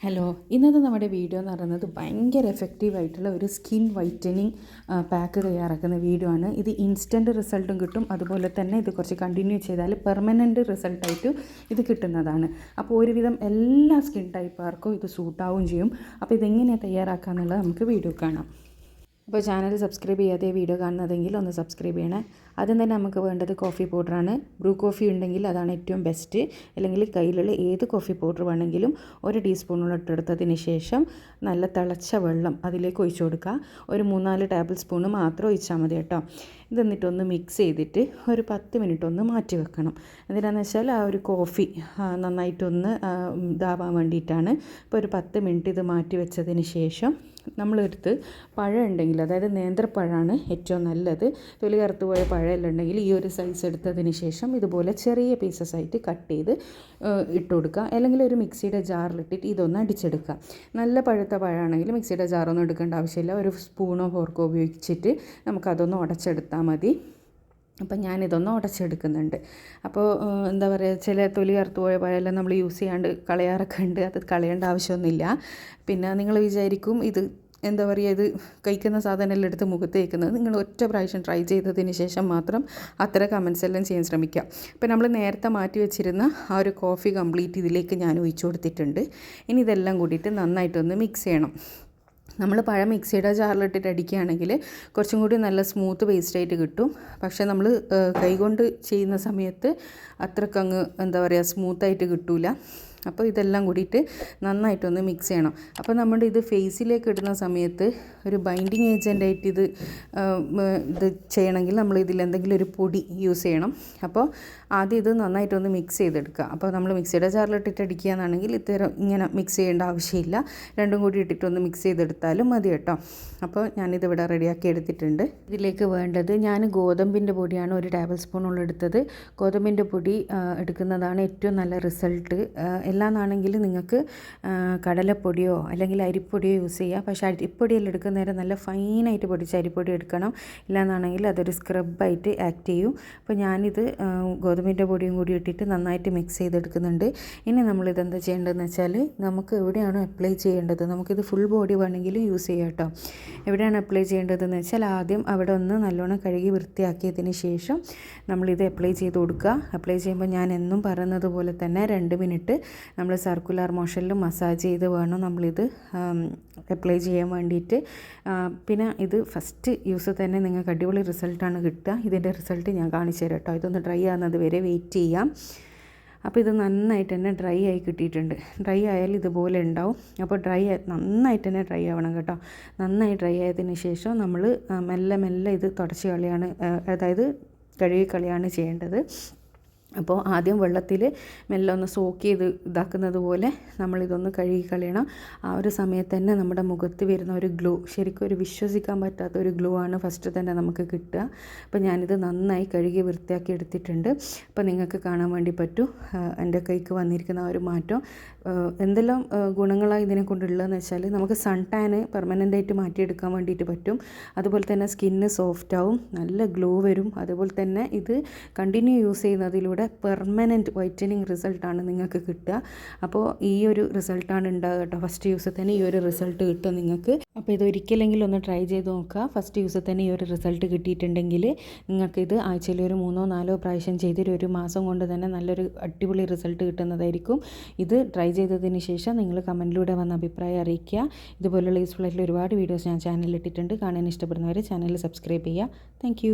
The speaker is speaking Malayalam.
ഹലോ, ഇന്നത്തെ നമ്മുടെ വീഡിയോ എന്ന് പറയുന്നത് ഭയങ്കര എഫക്റ്റീവായിട്ടുള്ള ഒരു സ്കിൻ വൈറ്റനിങ് പാക്ക് തയ്യാറാക്കുന്ന വീഡിയോ ആണ്. ഇത് ഇൻസ്റ്റൻറ്റ് റിസൾട്ടും കിട്ടും, അതുപോലെ തന്നെ ഇത് കുറച്ച് കണ്ടിന്യൂ ചെയ്താൽ പെർമനൻറ്റ് റിസൾട്ടായിട്ട് ഇത് കിട്ടുന്നതാണ്. അപ്പോൾ ഒരുവിധം എല്ലാ സ്കിൻ ടൈപ്പുകാർക്കും ഇത് സൂട്ടാവുകയും ചെയ്യും. അപ്പോൾ ഇതെങ്ങനെയാണ് തയ്യാറാക്കുക എന്നുള്ളത് നമുക്ക് വീഡിയോ കാണാം. അപ്പോൾ ചാനൽ സബ്സ്ക്രൈബ് ചെയ്യാതെ വീഡിയോ കാണുന്നതെങ്കിൽ ഒന്ന് സബ്സ്ക്രൈബ് ചെയ്യണേ. ആദ്യം തന്നെ നമുക്ക് വേണ്ടത് കോഫി പൗഡറാണ്. ബ്രൂ കോഫി ഉണ്ടെങ്കിൽ അതാണ് ഏറ്റവും ബെസ്റ്റ്. അല്ലെങ്കിൽ കയ്യിലുള്ള ഏത് കോഫി പൗഡർ വേണമെങ്കിലും 1 ടീസ്പൂണോളം ഇട്ടെടുത്തതിന് ശേഷം നല്ല തിളച്ച വെള്ളം അതിലേക്ക് ഒഴിച്ചു കൊടുക്കുക. ഒരു 3-4 ടേബിൾ സ്പൂണ് മാത്രം ഒഴിച്ചാൽ മതി കേട്ടോ. ഇത് എന്നിട്ടൊന്ന് മിക്സ് ചെയ്തിട്ട് ഒരു 10 മിനിറ്റ് ഒന്ന് മാറ്റി വെക്കണം. എന്തിനാണെന്ന് വെച്ചാൽ ആ ഒരു കോഫി നന്നായിട്ടൊന്ന് ഇതാവാൻ വേണ്ടിയിട്ടാണ്. ഇപ്പോൾ ഒരു 10 മിനിറ്റ് ഇത് മാറ്റി വെച്ചതിന് ശേഷം നമ്മളെടുത്ത് പഴം ഉണ്ടെങ്കിൽ, അതായത് നേന്ത്രപ്പഴമാണ് ഏറ്റവും നല്ലത്. തൊലി കറുത്ത് പോയ പഴമെല്ലാം ഉണ്ടെങ്കിൽ ഈ ഒരു സൈസ് എടുത്തതിന് ശേഷം ഇതുപോലെ ചെറിയ പീസസ് ആയിട്ട് കട്ട് ചെയ്ത് ഇട്ട് കൊടുക്കുക. അല്ലെങ്കിൽ ഒരു മിക്സിയുടെ ജാറിലിട്ടിട്ട് ഇതൊന്ന് അടിച്ചെടുക്കുക. നല്ല പഴുത്ത പഴമാണെങ്കിൽ മിക്സിയുടെ ജാറൊന്നും എടുക്കേണ്ട ആവശ്യമില്ല. ഒരു സ്പൂണോ ഫോർക്കോ ഉപയോഗിച്ചിട്ട് നമുക്കതൊന്ന് ഉടച്ചെടുത്താൽ മതി. അപ്പം ഞാനിതൊന്ന് ഉടച്ചെടുക്കുന്നുണ്ട്. അപ്പോൾ എന്താ പറയുക, ചില തൊലി കറുത്ത് പോയ പഴമെല്ലാം നമ്മൾ യൂസ് ചെയ്യാണ്ട് കളയാറൊക്കെ ഉണ്ട്. അത് കളയേണ്ട ആവശ്യമൊന്നുമില്ല. പിന്നെ നിങ്ങൾ വിചാരിക്കും ഇത് എന്താ പറയുക, ഇത് കഴിക്കുന്ന സാധനമെല്ലാം എടുത്ത് മുഖത്ത് വയ്ക്കുന്നത്. നിങ്ങൾ ഒറ്റ പ്രാവശ്യം ട്രൈ ചെയ്തതിന് ശേഷം മാത്രം അത്തരം കമൻസ് എല്ലാം ചെയ്യാൻ ശ്രമിക്കുക. ഇപ്പോൾ നമ്മൾ നേരത്തെ മാറ്റി വെച്ചിരുന്ന ആ ഒരു കോഫി കംപ്ലീറ്റ് ഇതിലേക്ക് ഞാൻ ഒഴിച്ചു കൊടുത്തിട്ടുണ്ട്. ഇനി ഇതെല്ലാം കൂടിയിട്ട് നന്നായിട്ടൊന്ന് മിക്സ് ചെയ്യണം. നമ്മൾ പഴം മിക്സിയുടെ ജാറിലിട്ടിട്ട് അടിക്കുകയാണെങ്കിൽ കുറച്ചും കൂടി നല്ല സ്മൂത്ത് പേസ്റ്റായിട്ട് കിട്ടും. പക്ഷേ നമ്മൾ കൈകൊണ്ട് ചെയ്യുന്ന സമയത്ത് അത്രക്കങ്ങ് എന്താ പറയുക സ്മൂത്തായിട്ട് കിട്ടില്ല. അപ്പോൾ ഇതെല്ലാം കൂടിയിട്ട് നന്നായിട്ടൊന്ന് മിക്സ് ചെയ്യണം. അപ്പോൾ നമ്മുടെ ഇത് ഫേസിലേക്ക് ഇടുന്ന സമയത്ത് ഒരു ബൈൻഡിങ് ഏജൻ്റായിട്ട് ഇത് ചെയ്യണമെങ്കിൽ നമ്മൾ ഇതിലെന്തെങ്കിലും ഒരു പൊടി യൂസ് ചെയ്യണം. അപ്പോൾ ആദ്യം ഇത് നന്നായിട്ടൊന്ന് മിക്സ് ചെയ്തെടുക്കുക. അപ്പോൾ നമ്മൾ മിക്സിയുടെ ജാറിലിട്ടിട്ട് അടിക്കുകയാണെങ്കിൽ ഇങ്ങനെ മിക്സ് ചെയ്യേണ്ട ആവശ്യമില്ല. രണ്ടും കൂടി ഇട്ടിട്ടൊന്ന് മിക്സ് ചെയ്തെടുത്താലും മതി കേട്ടോ. അപ്പോൾ ഞാനിതിവിടെ റെഡിയാക്കി എടുത്തിട്ടുണ്ട്. ഇതിലേക്ക് വേണ്ടത്, ഞാൻ ഗോതമ്പിൻ്റെ പൊടിയാണ് 1 ടേബിൾ സ്പൂണോളം എടുത്തത്. ഗോതമ്പിൻ്റെ പൊടി എടുക്കുന്നതാണ് ഏറ്റവും നല്ല റിസൾട്ട്. എല്ലാന്നാണെങ്കിൽ നിങ്ങൾക്ക് കടലപ്പൊടിയോ അല്ലെങ്കിൽ അരിപ്പൊടിയോ യൂസ് ചെയ്യുക. പക്ഷേ അരിപ്പൊടിയെല്ലാം എടുക്കുന്ന നേരം നല്ല ഫൈനായിട്ട് പൊടിച്ച അരിപ്പൊടി എടുക്കണം. ഇല്ലാന്നാണെങ്കിൽ അതൊരു സ്ക്രബായിട്ട് ആക്ട് ചെയ്യും. അപ്പോൾ ഞാനിത് ഗോതമ്പിൻ്റെ പൊടിയും കൂടി ഇട്ടിട്ട് നന്നായിട്ട് മിക്സ് ചെയ്തെടുക്കുന്നുണ്ട്. ഇനി നമ്മളിതെന്താ ചെയ്യേണ്ടതെന്ന് വെച്ചാൽ, നമുക്ക് എവിടെയാണോ അപ്ലൈ ചെയ്യേണ്ടത്, നമുക്കിത് ഫുൾ ബോഡി വേണമെങ്കിലും യൂസ് ചെയ്യാം കേട്ടോ. എവിടെയാണ് അപ്ലൈ ചെയ്യേണ്ടതെന്ന് വെച്ചാൽ ആദ്യം അവിടെ ഒന്ന് നല്ലോണം കഴുകി വൃത്തിയാക്കിയതിന് ശേഷം നമ്മളിത് അപ്ലൈ ചെയ്ത് കൊടുക്കുക. അപ്ലൈ ചെയ്യുമ്പോൾ ഞാൻ എന്നും പറയുന്നത് പോലെ തന്നെ 2 മിനിറ്റ് നമ്മൾ സർക്കുലർ മോഷനിൽ മസാജ് ചെയ്ത് വേണം നമ്മളിത് അപ്ലൈ ചെയ്യാൻ വേണ്ടിയിട്ട്. പിന്നെ ഇത് ഫസ്റ്റ് യൂസ് തന്നെ നിങ്ങൾക്ക് അടിപൊളി റിസൾട്ടാണ് കിട്ടുക. ഇതിൻ്റെ റിസൾട്ട് ഞാൻ കാണിച്ചു തരാം കേട്ടോ. ഇതൊന്ന് ഡ്രൈ ആകുന്നത് വരെ വെയിറ്റ് ചെയ്യാം. അപ്പോൾ ഇത് നന്നായിട്ട് തന്നെ ഡ്രൈ ആയി കിട്ടിയിട്ടുണ്ട്. ഡ്രൈ ആയാൽ ഇതുപോലെ ഉണ്ടാവും. അപ്പോൾ നന്നായിട്ട് തന്നെ ഡ്രൈ ആവണം കേട്ടോ. നന്നായി ഡ്രൈ ആയതിന് ശേഷം നമ്മൾ മെല്ലെ മെല്ലെ ഇത് തുടച്ച് കളയാണ്, അതായത് കഴുകി കളയാണ് ചെയ്യേണ്ടത്. അപ്പോൾ ആദ്യം വെള്ളത്തിൽ മെല്ലെ ഒന്ന് സോക്ക് ചെയ്ത് ഇതാക്കുന്നത് പോലെ നമ്മളിതൊന്ന് കഴുകി കളയണം. ആ ഒരു സമയത്ത് തന്നെ നമ്മുടെ മുഖത്ത് വരുന്ന ഒരു ഗ്ലോ, ശരിക്കും ഒരു വിശ്വസിക്കാൻ പറ്റാത്ത ഒരു ഗ്ലോ ആണ് ഫസ്റ്റ് തന്നെ നമുക്ക് കിട്ടുക. അപ്പോൾ ഞാനിത് നന്നായി കഴുകി വൃത്തിയാക്കി എടുത്തിട്ടുണ്ട്. അപ്പോൾ നിങ്ങൾക്ക് കാണാൻ വേണ്ടി പറ്റും എൻ്റെ കൈക്ക് വന്നിരിക്കുന്ന ആ ഒരു മാറ്റം. എന്തെല്ലാം ഗുണങ്ങളാണ് ഇതിനെ കൊണ്ടുള്ളതെന്ന് വെച്ചാൽ, നമുക്ക് സൺ ടാന് പെർമനൻ്റായിട്ട് മാറ്റിയെടുക്കാൻ വേണ്ടിയിട്ട് പറ്റും. അതുപോലെ തന്നെ സ്കിന്ന് സോഫ്റ്റ് ആവും, നല്ല ഗ്ലോ വരും. അതുപോലെ തന്നെ ഇത് കണ്ടിന്യൂ യൂസ് ചെയ്യുന്നതിലൂടെ പെർമനൻറ്റ് വൈറ്റനിങ് റിസൾട്ടാണ് നിങ്ങൾക്ക് കിട്ടുക. അപ്പോൾ ഈ ഒരു റിസൾട്ടാണ് ഉണ്ടാകുക കേട്ടോ. ഫസ്റ്റ് യൂസിൽ തന്നെ ഈ ഒരു റിസൾട്ട് കിട്ടും നിങ്ങൾക്ക്. അപ്പോൾ ഇതൊരിക്കലെങ്കിലും ഒന്ന് ട്രൈ ചെയ്ത് നോക്കുക. ഫസ്റ്റ് യൂസിൽ തന്നെ ഈ ഒരു റിസൾട്ട് കിട്ടിയിട്ടുണ്ടെങ്കിൽ നിങ്ങൾക്കിത് ആഴ്ചയിൽ ഒരു 3-4 പ്രാവശ്യം ചെയ്തൊരു 1 മാസം കൊണ്ട് തന്നെ നല്ലൊരു അടിപൊളി റിസൾട്ട് കിട്ടുന്നതായിരിക്കും. ഇത് ട്രൈ ചെയ്തതിന് ശേഷം നിങ്ങൾ കമൻറ്റിലൂടെ വന്ന അഭിപ്രായം അറിയിക്കുക. ഇതുപോലുള്ള യൂസ്ഫുൾ ആയിട്ടുള്ള ഒരുപാട് വീഡിയോസ് ഞാൻ ചാനലിൽ ഇട്ടിട്ടുണ്ട്. കാണാൻ ഇഷ്ടപ്പെടുന്നവർ ചാനൽ സബ്സ്ക്രൈബ് ചെയ്യുക. താങ്ക്